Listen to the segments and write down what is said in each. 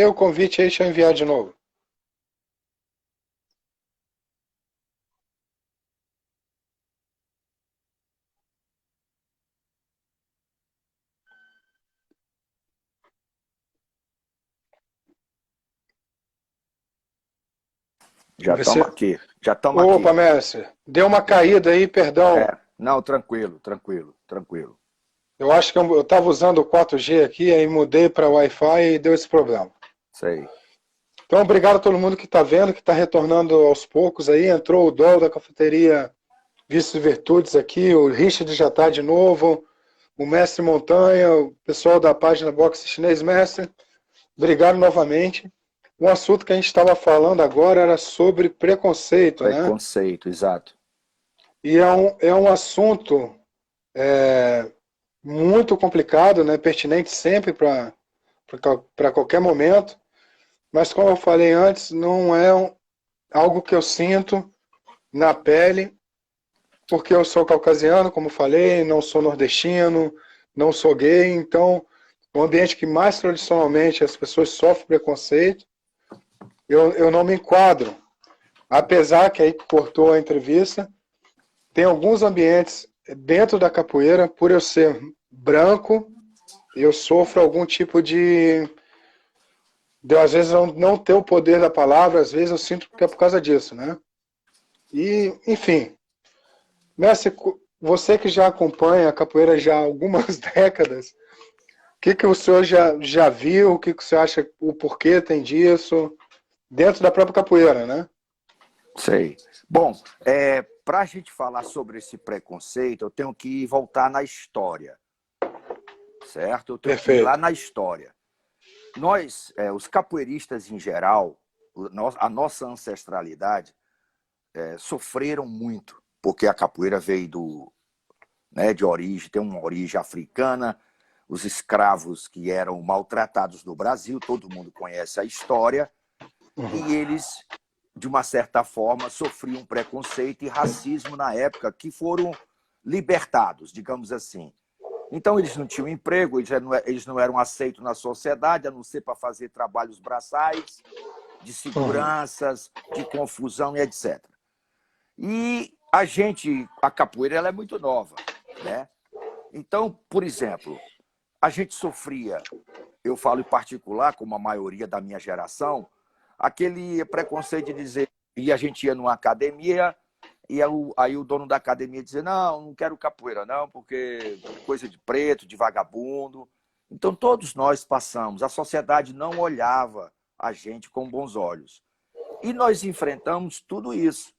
o convite aí, deixa eu enviar de novo. Já estamos Você... aqui, já estamos Opa, aqui. mestre, deu uma caída aí, perdão. Não, tranquilo, tranquilo, tranquilo. Eu acho que eu estava usando o 4G aqui, aí mudei para Wi-Fi e deu esse problema. Sei. Então, obrigado a todo mundo que está vendo, que está retornando aos poucos aí. Entrou o Dol da cafeteria Vícios e Virtudes aqui, o Richard já está de novo, o Mestre Montanha, o pessoal da página Boxe Chinês. Mestre, obrigado novamente. O assunto que a gente estava falando agora era sobre preconceito, né? Preconceito, exato. E é um assunto muito complicado, né? Pertinente sempre para qualquer momento. Mas como eu falei antes, não é algo que eu sinto na pele, porque eu sou caucasiano, como falei, não sou nordestino, não sou gay, então o ambiente que mais tradicionalmente as pessoas sofrem preconceito, eu não me enquadro. Apesar que aí cortou a entrevista, tem alguns ambientes dentro da capoeira, por eu ser branco, eu sofro algum tipo de às vezes não ter o poder da palavra, às vezes eu sinto que é por causa disso, né? E, enfim, Mestre, você que já acompanha a capoeira já há algumas décadas, que o senhor já viu, o que você acha, o porquê tem disso, dentro da própria capoeira, né? Sei. Bom, para a gente falar sobre esse preconceito, eu tenho que voltar na história, certo? Eu tenho que ir lá Perfeito. na história. Nós, os capoeiristas em geral, a nossa ancestralidade, sofreram muito, porque a capoeira veio de origem, tem uma origem africana, os escravos que eram maltratados no Brasil, todo mundo conhece a história, e eles, de uma certa forma, sofriam preconceito e racismo na época, que foram libertados, digamos assim. Então, eles não tinham emprego, eles não eram aceitos na sociedade, a não ser para fazer trabalhos braçais, de Uhum. seguranças, de confusão e etc. E a capoeira, ela é muito nova, né? Então, por exemplo, a gente sofria, eu falo em particular, como a maioria da minha geração, aquele preconceito de dizer, e a gente ia numa academia, e aí o dono da academia dizia, não quero capoeira não, porque é coisa de preto, de vagabundo. Então todos nós passamos, a sociedade não olhava a gente com bons olhos. E nós enfrentamos tudo isso.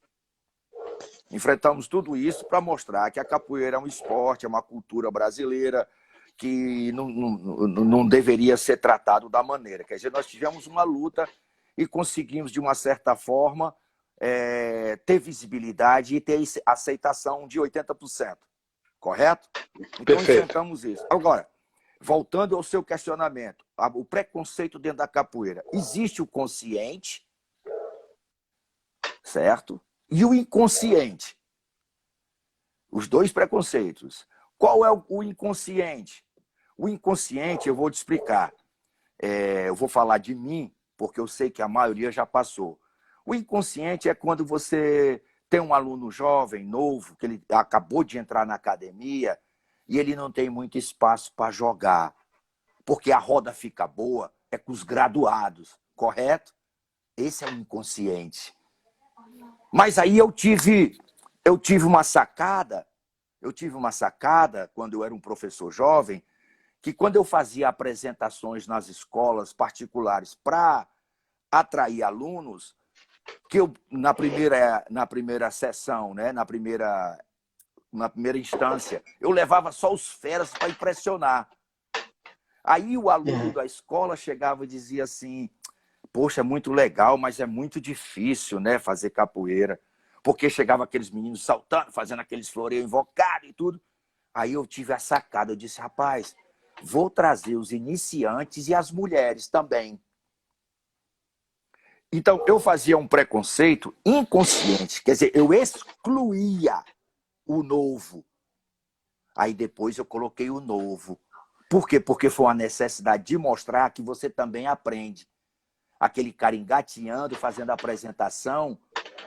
Enfrentamos tudo isso para mostrar que a capoeira é um esporte, é uma cultura brasileira, que não deveria ser tratado da maneira. Quer dizer, nós tivemos uma luta e conseguimos, de uma certa forma, ter visibilidade e ter aceitação de 80%. Correto? Então, Perfeito. enfrentamos isso. Agora, voltando ao seu questionamento, o preconceito dentro da capoeira. Existe o consciente, certo? E o inconsciente. Os dois preconceitos. Qual é o inconsciente? O inconsciente, eu vou te explicar. Eu vou falar de mim, porque eu sei que a maioria já passou. O inconsciente é quando você tem um aluno jovem, novo, que ele acabou de entrar na academia e ele não tem muito espaço para jogar, porque a roda fica boa é com os graduados, correto? Esse é o inconsciente. Mas aí eu tive uma sacada quando eu era um professor jovem, que quando eu fazia apresentações nas escolas particulares para atrair alunos, que eu, na primeira sessão, né, na primeira instância, eu levava só os feras para impressionar. Aí o aluno Uhum. da escola chegava e dizia assim, poxa, é muito legal, mas é muito difícil, né, fazer capoeira. Porque chegava aqueles meninos saltando, fazendo aqueles floreios invocados e tudo. Aí eu tive a sacada, eu disse, rapaz, vou trazer os iniciantes e as mulheres também. Então, eu fazia um preconceito inconsciente, quer dizer, eu excluía o novo. Aí depois eu coloquei o novo. Por quê? Porque foi uma necessidade de mostrar que você também aprende. aquele cara engatinhando, fazendo a apresentação,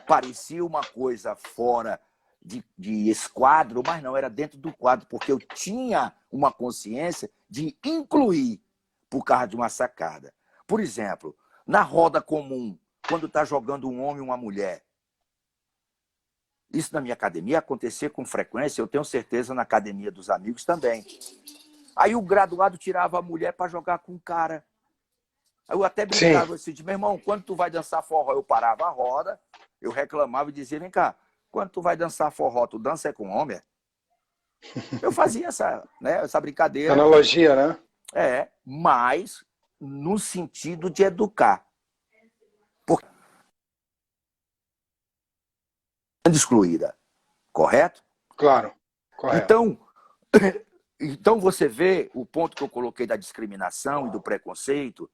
parecia uma coisa fora de esquadro, mas não, era dentro do quadro, porque eu tinha uma consciência de incluir por causa de uma sacada. Por exemplo, na roda comum, quando está jogando um homem e uma mulher, isso na minha academia acontecia com frequência, eu tenho certeza na academia dos amigos também. Aí o graduado tirava a mulher para jogar com o cara. Aí eu até brincava assim, meu irmão, quando tu vai dançar forró? Eu parava a roda, eu reclamava e dizia, vem cá, quando tu vai dançar forró, tu dança com homem? Eu fazia essa brincadeira. Analogia, né? Mas no sentido de educar. Porque excluída, correto? Claro, correto. Então você vê o ponto que eu coloquei da discriminação e do preconceito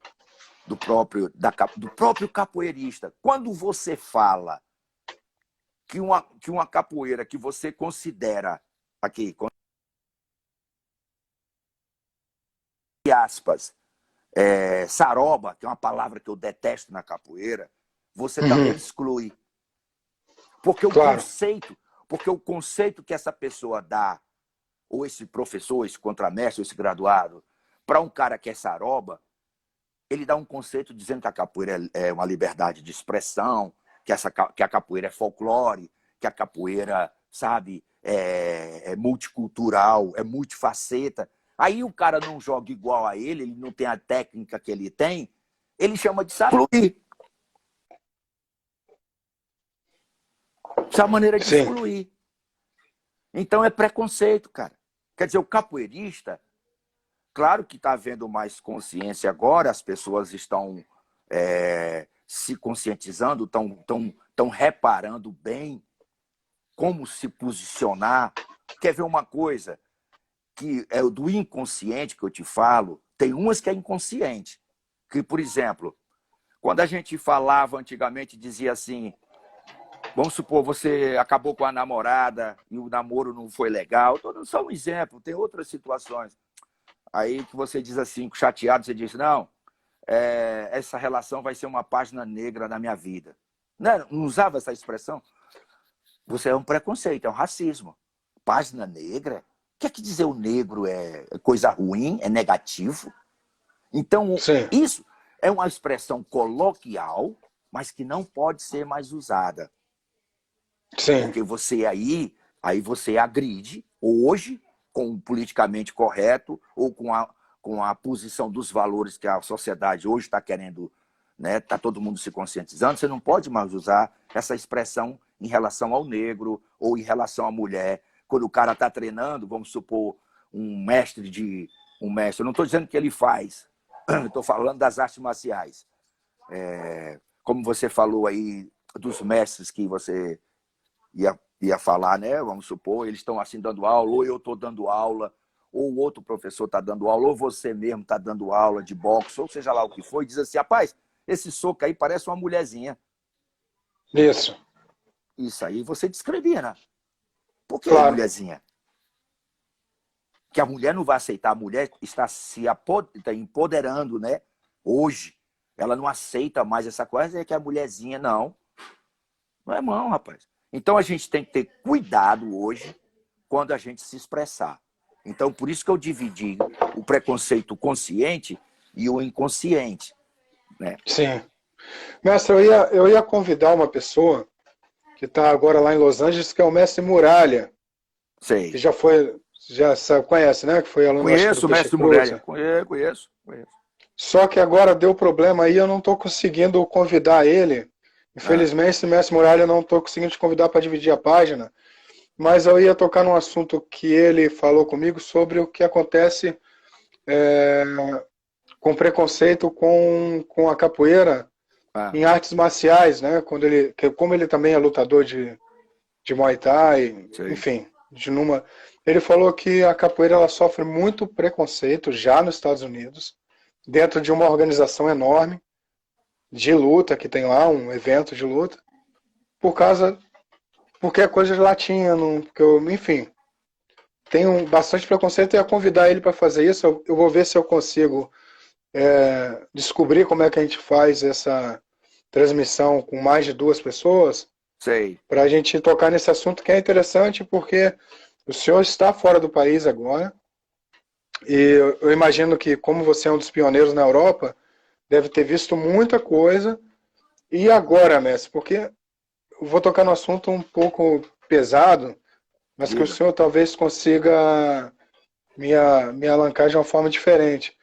do próprio capoeirista. Quando você fala que uma capoeira que você considera aqui, aspas, saroba, que é uma palavra que eu detesto na capoeira, você também exclui. Porque o conceito que essa pessoa dá, ou esse professor, esse contramestre, esse graduado, para um cara que é saroba, ele dá um conceito dizendo que a capoeira é uma liberdade de expressão, que a capoeira é folclore, que a capoeira, sabe, é multicultural, é multifaceta. Aí o cara não joga igual a ele não tem a técnica que ele tem, ele chama de saroba. Essa maneira de excluir. Então é preconceito, cara. Quer dizer, o capoeirista, claro que está havendo mais consciência agora, as pessoas estão se conscientizando, estão reparando bem como se posicionar. Quer ver uma coisa? Que é o do inconsciente que eu te falo, tem umas que é inconsciente. Que, por exemplo, quando a gente falava antigamente, dizia assim, vamos supor, você acabou com a namorada e o namoro não foi legal. Só um exemplo, tem outras situações. Aí que você diz assim, chateado, você diz, não, essa relação vai ser uma página negra na minha vida. Não usava essa expressão? Você é um preconceito, é um racismo. Página negra? Quer que dizer o negro é coisa ruim, é negativo? Então, isso é uma expressão coloquial, mas que não pode ser mais usada. Porque você aí você agride, hoje, com o politicamente correto, ou com a posição dos valores que a sociedade hoje está querendo, né? Está todo mundo se conscientizando, você não pode mais usar essa expressão em relação ao negro ou em relação à mulher. Quando o cara está treinando, vamos supor, um mestre, eu não estou dizendo que ele faz, estou falando das artes marciais. Como você falou aí, dos mestres que você ia falar, né? Vamos supor, eles estão assim dando aula, ou eu estou dando aula, ou o outro professor está dando aula, ou você mesmo está dando aula de boxe, ou seja lá o que for, e diz assim, rapaz, esse soco aí parece uma mulherzinha. Isso aí você discrimina. Por que mulherzinha? Que a mulher não vai aceitar, a mulher está se empoderando, né? Hoje, ela não aceita mais essa coisa, que a mulherzinha, não. Não é não, rapaz. Então a gente tem que ter cuidado hoje quando a gente se expressar. Então, por isso que eu dividi o preconceito consciente e o inconsciente. Né? Sim. Mestre, eu ia convidar uma pessoa que está agora lá em Los Angeles, que é o mestre Muralha. Sei. Que já conhece, né? Que foi aluno Conheço o mestre Muralha. Conheço. Só que agora deu problema aí, eu não estou conseguindo convidar ele. Infelizmente, mestre Muralha, eu não estou conseguindo te convidar para dividir a página. Mas eu ia tocar num assunto que ele falou comigo sobre o que acontece com preconceito com a capoeira em artes marciais, né? Como ele também é lutador de Muay Thai, enfim, ele falou que a capoeira ela sofre muito preconceito já nos Estados Unidos, dentro de uma organização enorme de luta, que tem lá um evento de luta, porque é coisa de latino, enfim, tem bastante preconceito. Eu ia convidar ele para fazer isso, eu vou ver se eu consigo descobrir como é que a gente faz essa transmissão com mais de duas pessoas, Sei. para a gente tocar nesse assunto que é interessante, porque o senhor está fora do país agora, e eu imagino que, como você é um dos pioneiros na Europa, deve ter visto muita coisa. E agora, mestre, porque eu vou tocar no assunto um pouco pesado, mas que o Diga. senhor talvez consiga me alancar de uma forma diferente.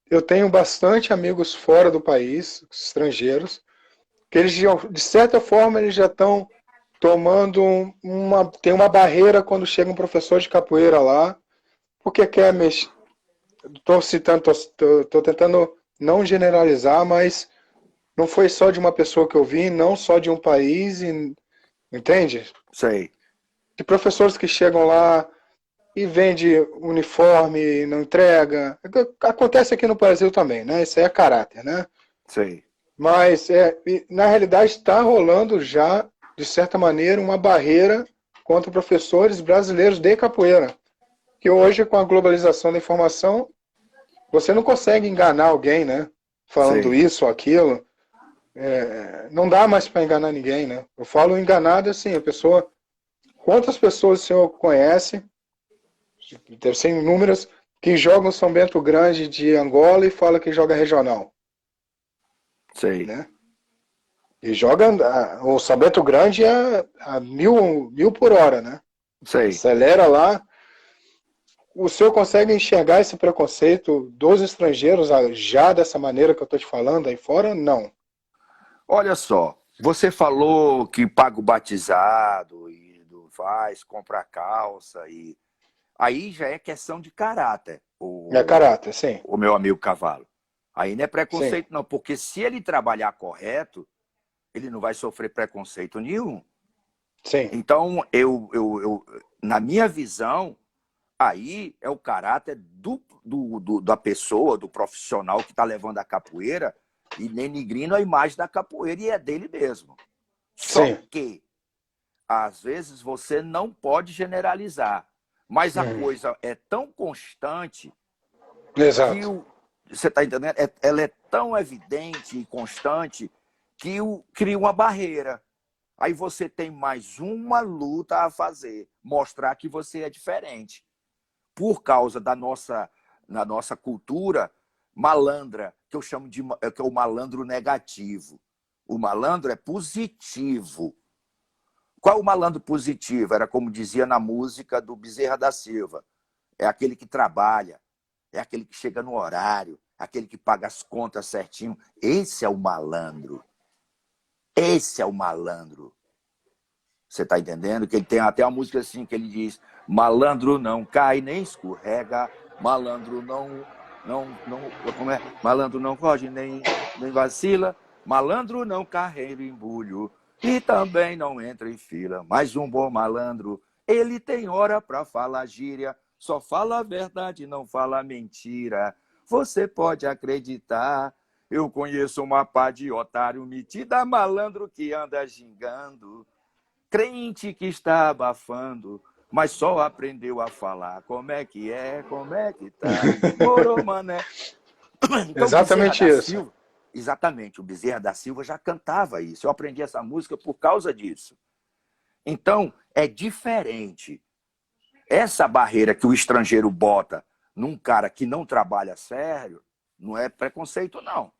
Eu tenho bastante amigos fora do país, estrangeiros, que eles, de certa forma, eles já estão tomando tem uma barreira quando chega um professor de capoeira lá, porque quer mexer. Estou citando, estou tentando não generalizar, mas não foi só de uma pessoa que eu vi, não só de um país, entende? Sei. De professores que chegam lá e vende uniforme, e não entrega. Acontece aqui no Brasil também, né? Isso aí é caráter, né? Sei. Mas na realidade está rolando já, de certa maneira, uma barreira contra professores brasileiros de capoeira. Que hoje, com a globalização da informação, você não consegue enganar alguém, né? Falando Sei. isso ou aquilo. Não dá mais para enganar ninguém, né? Eu falo enganado assim, a pessoa. Quantas pessoas o senhor conhece, deve ser inúmeras, que jogam São Bento Grande de Angola e fala que joga regional, Sei. né? E joga o São Bento Grande a mil por hora, né? Sei. Acelera lá. O senhor consegue enxergar esse preconceito dos estrangeiros já dessa maneira que eu estou te falando aí fora? Não. Olha só, você falou que paga o batizado e faz, compra calça e aí já é questão de caráter, É caráter, sim. o meu amigo Cavalo. Aí não é Sim. preconceito não, porque se ele trabalhar correto, ele não vai sofrer preconceito nenhum. Sim. Então, na minha visão, aí é o caráter da pessoa, do profissional que está levando a capoeira e denigrindo a imagem da capoeira e é dele mesmo. Só Sim. que, às vezes, você não pode generalizar, mas a coisa é tão constante que Exato. você está entendendo? Ela é tão evidente e constante que cria uma barreira. Aí você tem mais uma luta a fazer, mostrar que você é diferente. Por causa da nossa cultura malandra, que eu chamo que é o malandro negativo. O malandro é positivo. Qual é o malandro positivo? Era como dizia na música do Bezerra da Silva. É aquele que trabalha, é aquele que chega no horário, aquele que paga as contas certinho. Esse é o malandro. Esse é o malandro. Você está entendendo? Que ele tem até uma música assim que ele diz: malandro não cai nem escorrega, malandro como é? Malandro não foge nem vacila, malandro não carrega embulho e também não entra em fila. Mas um bom malandro, ele tem hora para falar gíria, só fala a verdade, não fala mentira. Você pode acreditar. Eu conheço uma pá de otário metida malandro que anda gingando. Crente que está abafando, mas só aprendeu a falar. Como é que tá? Moro, mané. Então, Bezerra Exatamente da isso. Silva, exatamente, o Bezerra da Silva já cantava isso. Eu aprendi essa música por causa disso. Então, é diferente. Essa barreira que o estrangeiro bota num cara que não trabalha sério, não é preconceito, não.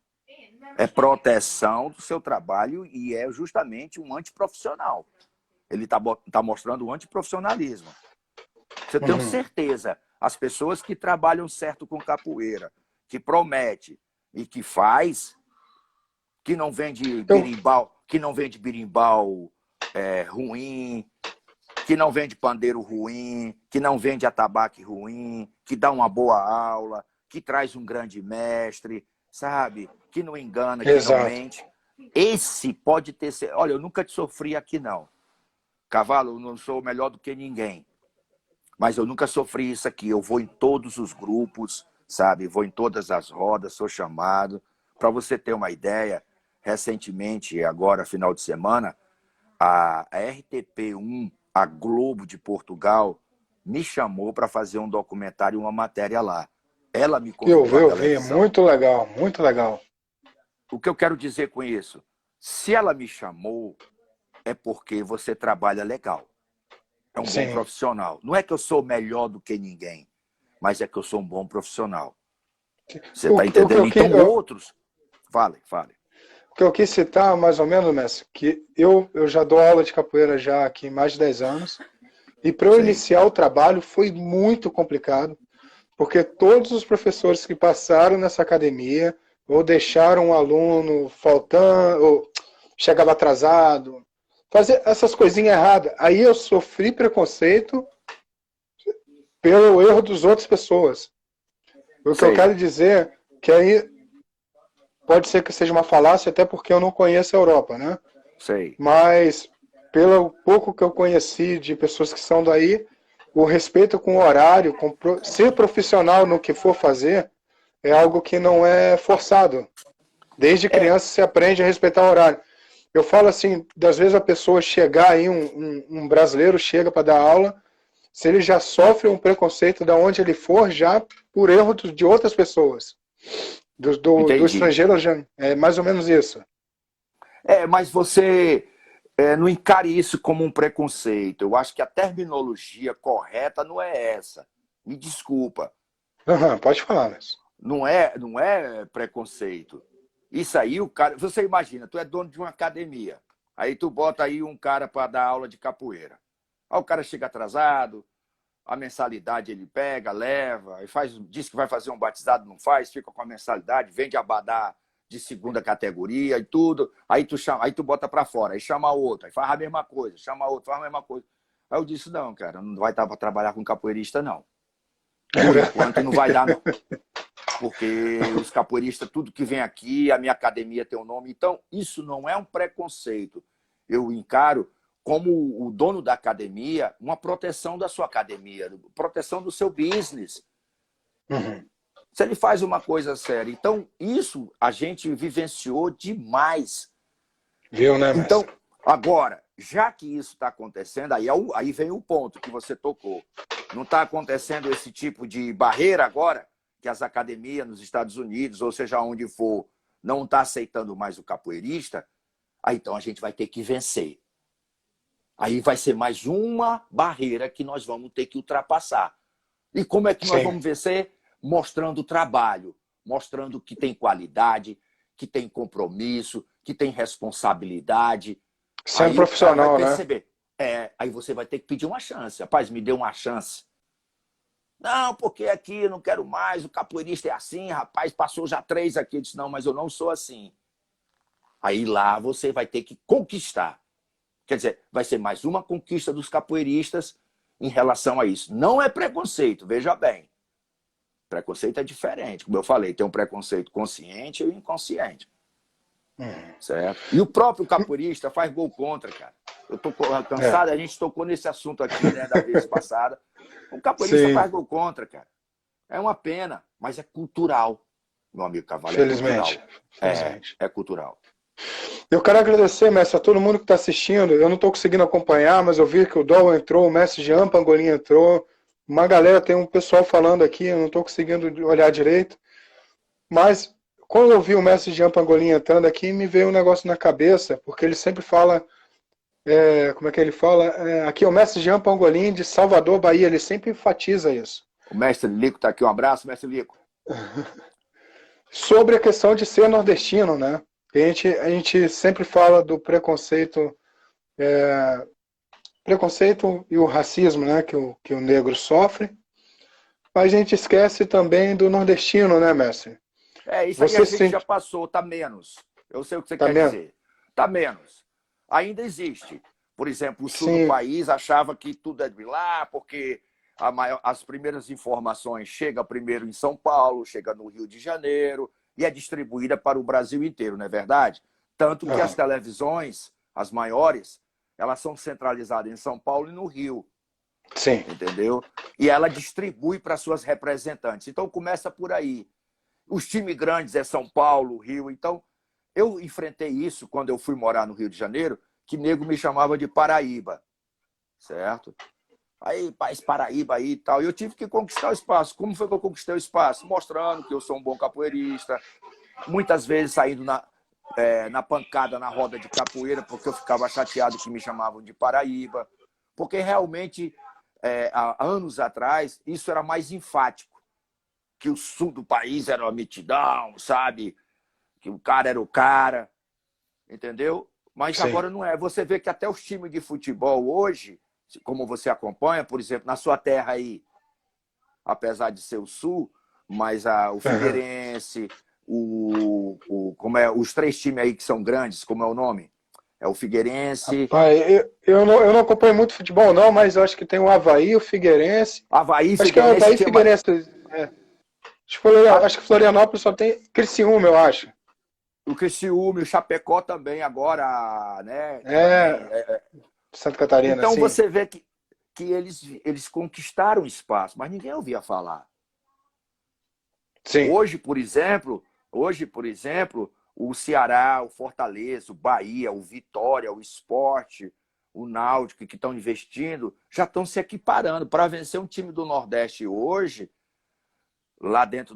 É proteção do seu trabalho e é justamente um antiprofissional. Ele está mostrando o antiprofissionalismo. Você tem certeza, as pessoas que trabalham certo com capoeira, que promete e que faz, Eu, que não vende birimbau ruim, que não vende pandeiro ruim, que não vende atabaque ruim, que dá uma boa aula, que traz um grande mestre, sabe? Que não engana, que não exato. mente. Esse pode ter... Olha, eu nunca te sofri aqui, não. Cavalo, eu não sou melhor do que ninguém. Mas eu nunca sofri isso aqui. Eu vou em todos os grupos, sabe? Vou em todas as rodas, sou chamado. Para você ter uma ideia, recentemente, agora, final de semana, a RTP1, a Globo de Portugal, me chamou para fazer um documentário e uma matéria lá. Ela me convidou à Eu vi, televisão. muito legal, muito legal. O que eu quero dizer com isso? Se ela me chamou, é porque você trabalha legal. É um bom Sim. profissional. Não é que eu sou melhor do que ninguém, mas é que eu sou um bom profissional. Você está entendendo? Então, outros... Fale. O que eu quis citar, mais ou menos, mestre, que eu já dou aula de capoeira já aqui há mais de 10 anos, e para eu iniciar o trabalho foi muito complicado, porque todos os professores que passaram nessa academia, ou deixaram um aluno faltando, ou chegava atrasado, fazer essas coisinhas erradas. Aí eu sofri preconceito pelo erro das outras pessoas. O que eu quero dizer que aí pode ser que seja uma falácia, até porque eu não conheço a Europa, né? Sei. Mas, pelo pouco que eu conheci de pessoas que são daí, o respeito com o horário, ser profissional no que for fazer, é algo que não é forçado. Desde criança se aprende a respeitar o horário. Eu falo assim, das vezes a pessoa chegar aí, um brasileiro chega para dar aula, se ele já sofre um preconceito de onde ele for, já por erro de outras pessoas. Do estrangeiro, é mais ou menos isso. Mas você não encare isso como um preconceito. Eu acho que a terminologia correta não é essa. Me desculpa. Pode falar, mas... Não é preconceito. Isso aí, o cara... Você imagina, tu é dono de uma academia. Aí tu bota aí um cara para dar aula de capoeira. Aí o cara chega atrasado, a mensalidade ele pega, leva, e diz que vai fazer um batizado, não faz, fica com a mensalidade, vende abadá de segunda categoria e tudo. Aí tu bota para fora, aí chama outro, aí faz a mesma coisa, chama outro, faz a mesma coisa. Aí eu disse, não, cara, não vai dar para trabalhar com capoeirista, não. Por enquanto não vai dar, não. Porque os capoeiristas, tudo que vem aqui, a minha academia tem um nome. Então, isso não é um preconceito. Eu encaro como o dono da academia, uma proteção da sua academia, proteção do seu business. Se ele faz uma coisa séria. Então, isso a gente vivenciou demais. Viu, né, então, mestre? agora, já que isso está acontecendo, aí vem o ponto que você tocou. Não está acontecendo esse tipo de barreira agora? Que as academias nos Estados Unidos, ou seja, onde for, não está aceitando mais o capoeirista, aí então a gente vai ter que vencer. Aí vai ser mais uma barreira que nós vamos ter que ultrapassar. E como é que nós vamos vencer? Mostrando trabalho, mostrando que tem qualidade, que tem compromisso, que tem responsabilidade. Sendo aí profissional, o cara vai perceber. Aí você vai ter que pedir uma chance. Rapaz, me dê uma chance. Não, porque aqui eu não quero mais, o capoeirista é assim, rapaz, passou já 3 aqui. Eu disse, não, mas eu não sou assim. Aí lá você vai ter que conquistar. Quer dizer, vai ser mais uma conquista dos capoeiristas em relação a isso. Não é preconceito, veja bem. Preconceito é diferente. Como eu falei, tem um preconceito consciente e inconsciente. Certo? E o próprio capoeirista faz gol contra, cara. Eu tô cansado, a gente tocou nesse assunto aqui, né, da vez passada. O capoeirista faz gol contra, cara. É uma pena, mas é cultural, meu amigo Cavalo. Felizmente. É cultural. É cultural. Eu quero agradecer, mestre, a todo mundo que está assistindo. Eu não estou conseguindo acompanhar, mas eu vi que o Dol entrou, o mestre Jean Pangolin entrou. Uma galera, tem um pessoal falando aqui, eu não estou conseguindo olhar direito. Mas quando eu vi o mestre Jean Pangolin entrando aqui, me veio um negócio na cabeça, porque ele sempre fala... como é que ele fala? Aqui é o mestre Jean Pangolin de Salvador, Bahia. Ele sempre enfatiza isso. O mestre Lico está aqui. Um abraço, mestre Lico. Sobre a questão de ser nordestino, né? A gente sempre fala do preconceito, preconceito e o racismo, né? Que o negro sofre. Mas a gente esquece também do nordestino, né, mestre? Isso aí a gente já passou, tá menos. Eu sei o que você quer dizer. Tá menos. Ainda existe. Por exemplo, o sul do país achava que tudo é de lá, porque as primeiras informações chegam primeiro em São Paulo, chega no Rio de Janeiro e é distribuída para o Brasil inteiro, não é verdade? Tanto que as televisões, as maiores, elas são centralizadas em São Paulo e no Rio. Sim. Entendeu? E ela distribui para suas representantes. Então começa por aí. Os times grandes é São Paulo, Rio. Então, eu enfrentei isso quando eu fui morar no Rio de Janeiro, que nego me chamava de Paraíba, certo? Aí, País Paraíba aí e tal. E eu tive que conquistar o espaço. Como foi que eu conquistei o espaço? Mostrando que eu sou um bom capoeirista, muitas vezes saindo na pancada, na roda de capoeira, porque eu ficava chateado que me chamavam de Paraíba. Porque realmente, há anos atrás, isso era mais enfático. Que o sul do país era uma mitidão, sabe? Que o cara era o cara, entendeu? Mas Sim. agora não é. Você vê que até os times de futebol hoje, como você acompanha, por exemplo, na sua terra aí, apesar de ser o sul, mas o Uhum. Figueirense, os três times aí que são grandes, como é o nome? É o Figueirense, Rapaz, eu não acompanho muito futebol, não, mas eu acho que tem o Avaí, o Figueirense. Avaí, Acho que é o Figueirense Avaí e tinha mais. Figueirense. É. Acho que Florianópolis só tem Criciúma, eu acho. O Criciúma, o Chapecó também agora, né? Também. É, Santa Catarina, Então sim. você vê que eles conquistaram espaço, mas ninguém ouvia falar. Sim. Hoje, por exemplo, o Ceará, o Fortaleza, o Bahia, o Vitória, o Sport, o Náutico, que estão investindo, já estão se equiparando. Para vencer um time do Nordeste hoje, lá dentro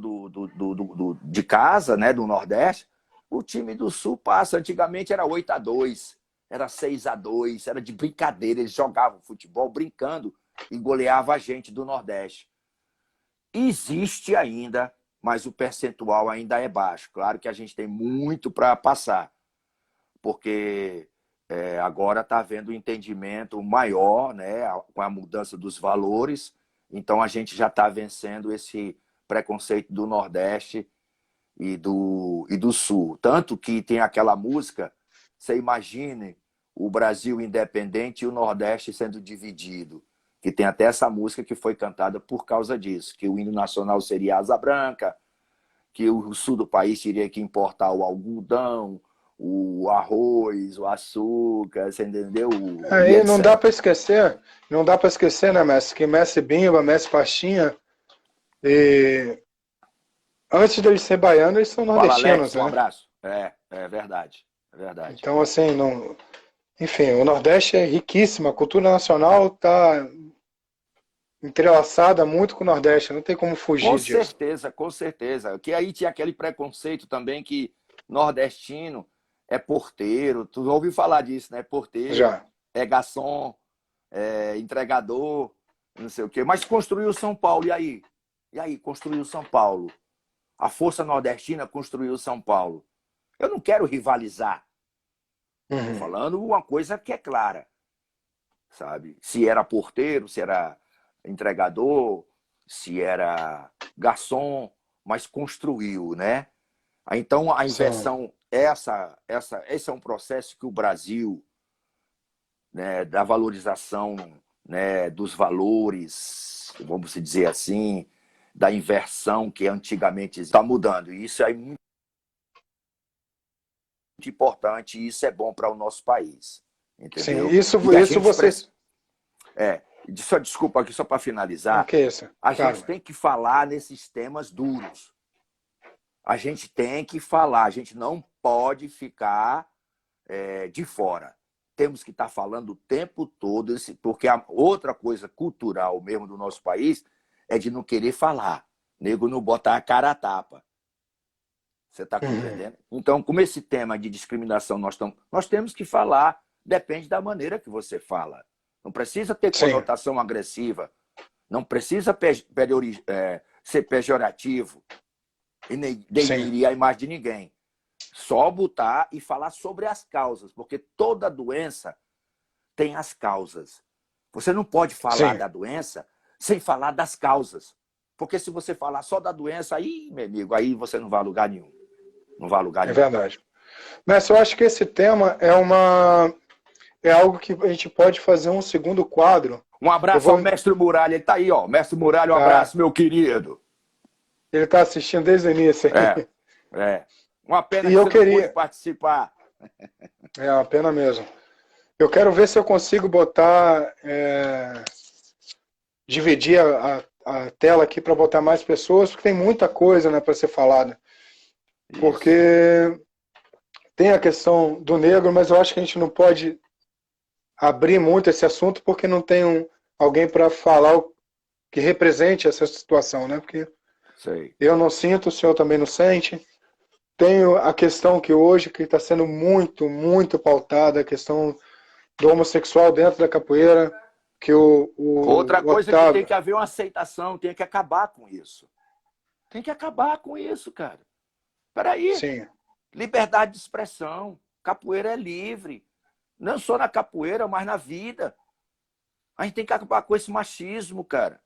de casa, né, do Nordeste, o time do Sul passa. Antigamente era 8-2, era 6-2, era de brincadeira. Eles jogavam futebol brincando e goleava a gente do Nordeste. Existe ainda, mas o percentual ainda é baixo. Claro que a gente tem muito para passar, porque agora está havendo um entendimento maior, né, com a mudança dos valores. Então a gente já está vencendo esse preconceito do Nordeste e do Sul. Tanto que tem aquela música, você imagine o Brasil independente e o Nordeste sendo dividido. Que tem até essa música que foi cantada por causa disso, que o hino nacional seria Asa Branca, que o sul do país teria que importar o algodão, o arroz, o açúcar, você entendeu? E Aí etc. não dá para esquecer, né, Messi? Que Messi Bimba, Messi Pastinha, e antes deles ser baianos, eles são Fala, nordestinos, Alex, um né? abraço. É verdade, é verdade. Então, assim, não. Enfim, o Nordeste é riquíssimo, a cultura nacional está entrelaçada muito com o Nordeste, não tem como Com fugir disso. certeza, com certeza. Que aí tinha aquele preconceito também que nordestino é porteiro. Tu ouviu falar disso, né? Porteiro, Já. é garçom, é entregador, não sei o quê. Mas construiu São Paulo, e aí? E aí, construiu São Paulo. A força nordestina construiu São Paulo. Eu não quero rivalizar. Estou Uhum. falando uma coisa que é clara, sabe? Se era porteiro, se era entregador, se era garçom, mas construiu, né? Então a Sim, inversão, esse é um processo que o Brasil, né, da valorização, né, dos valores, vamos dizer assim, da inversão que antigamente está mudando. E isso é muito importante e isso é bom para o nosso país, sim. entendeu? E a Isso gente vocês. só desculpa aqui só para Não, finalizar, que isso? a Claro. gente tem que falar nesses temas duros. A gente tem que falar, a gente não pode ficar de fora. Temos que estar falando o tempo todo, porque a outra coisa cultural mesmo do nosso país é de não querer falar. Nego não botar a cara a tapa. Você está Uhum. compreendendo? Então, como esse tema de discriminação nós temos que falar, depende da maneira que você fala. Não precisa ter Sim, conotação agressiva, não precisa ser pejorativo e nem sim, denigrir a imagem de ninguém. Só botar e falar sobre as causas, porque toda doença tem as causas. Você não pode falar sim. da doença sem falar das causas. Porque se você falar só da doença, aí, meu amigo, aí você não vai a lugar nenhum. Não vai a lugar É nenhum. verdade. Mas eu acho que esse tema é algo que a gente pode fazer um segundo quadro. Um Eu abraço ao vou. mestre Muralha. Ele tá aí, ó. Mestre Muralha, um Tá, abraço, meu querido. ele está assistindo desde o início. É, é. Uma pena E que eu você não pôde queria. participar. É uma pena mesmo. Eu quero ver se eu consigo botar. Dividir a tela aqui para botar mais pessoas, porque tem muita coisa, né, para ser falada. Isso. Porque tem a questão do negro, mas eu acho que a gente não pode abrir muito esse assunto porque não tem alguém para falar o que represente essa situação, né? Porque Sei. eu não sinto, o senhor também não sente. Tenho a questão que hoje que está sendo muito, muito pautada, a questão do homossexual dentro da capoeira, que Outra o coisa que tem Otávio... que haver uma aceitação, tem que acabar com isso. Tem que acabar com isso, cara. Peraí. Sim, Liberdade de expressão. Capoeira é livre. Não só na capoeira, mas na vida. A gente tem que acabar com esse machismo, cara.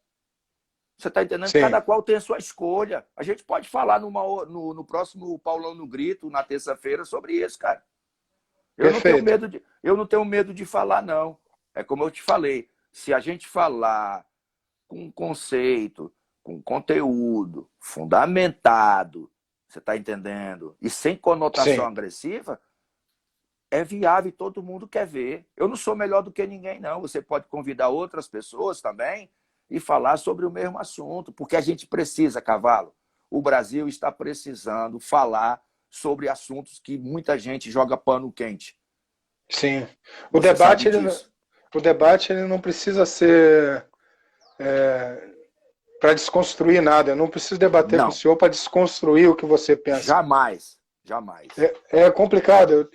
Você está entendendo? sim, Cada qual tem a sua escolha. A gente pode falar no próximo Paulão no Grito, na terça-feira, sobre isso, cara. perfeito. Eu não tenho medo de falar, não. É como eu te falei. Se a gente falar com conceito, com conteúdo, fundamentado, você está entendendo? E sem conotação Sim, agressiva, é viável e todo mundo quer ver. Eu não sou melhor do que ninguém, não. Você pode convidar outras pessoas também e falar sobre o mesmo assunto, porque a gente precisa, Cavalo. O Brasil está precisando falar sobre assuntos que muita gente joga pano quente. sim. O Você sabe debate, disso. o debate ele não precisa ser para desconstruir nada. Eu não preciso debater com o Não, senhor para desconstruir o que você pensa. jamais, jamais. É complicado.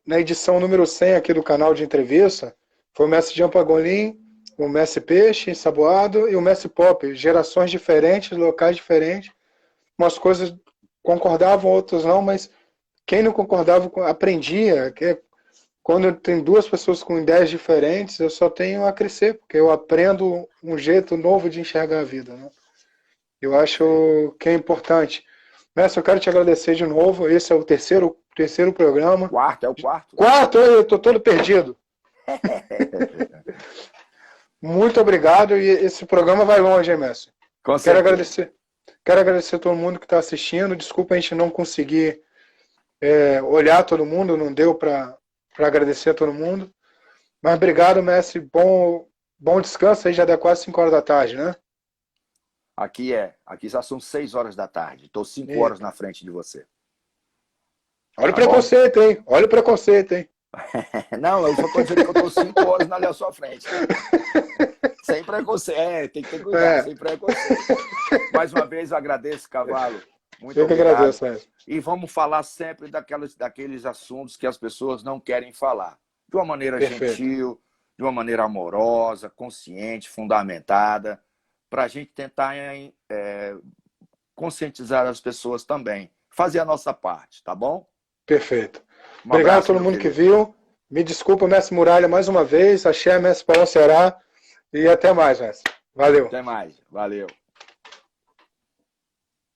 Na edição número 100 aqui do canal de entrevista, foi o mestre Jean Pagolin, o mestre Peixe, Saboado e o mestre Pop. Gerações diferentes, locais diferentes. Umas coisas concordavam, outras não, mas quem não concordava aprendia. Quando tem duas pessoas com ideias diferentes, eu só tenho a crescer, porque eu aprendo um jeito novo de enxergar a vida, né? Eu Perfeito. acho que é importante. Mestre, eu quero te agradecer de novo. Esse é o terceiro programa. Quarto, é o quarto? Quarto, eu estou todo perdido. Muito obrigado. E esse programa vai longe, hein, mestre? Com Quero certeza. agradecer. Quero agradecer a todo mundo que está assistindo. Desculpa a gente não conseguir olhar todo mundo, não deu para agradecer a todo mundo. Mas obrigado, mestre. Bom descanso aí, já dá quase 5 horas da tarde, né? Aqui já são 6 horas da tarde. Estou 5 horas Eita. na frente de você. Olha o Tá bom? preconceito, hein? Olha o preconceito, hein? Não, eu só estou dizendo que eu estou 5 horas na sua frente. Sem preconceito. Tem que ter cuidado, É, sem preconceito. Mais uma vez, agradeço, Cavalo. Muito eu que obrigado. agradeço, mestre. E vamos falar sempre daqueles assuntos que as pessoas não querem falar. De uma maneira Perfeito. gentil, de uma maneira amorosa, consciente, fundamentada, para a gente tentar conscientizar as pessoas também. Fazer a nossa parte, tá bom? Perfeito. Um Obrigado a abraço, todo meu mundo que querido. viu. Me desculpa, mestre Muralha, mais uma vez. Axé, mestre Paulão Ceará. E até mais, mestre. Valeu. Até mais. Valeu.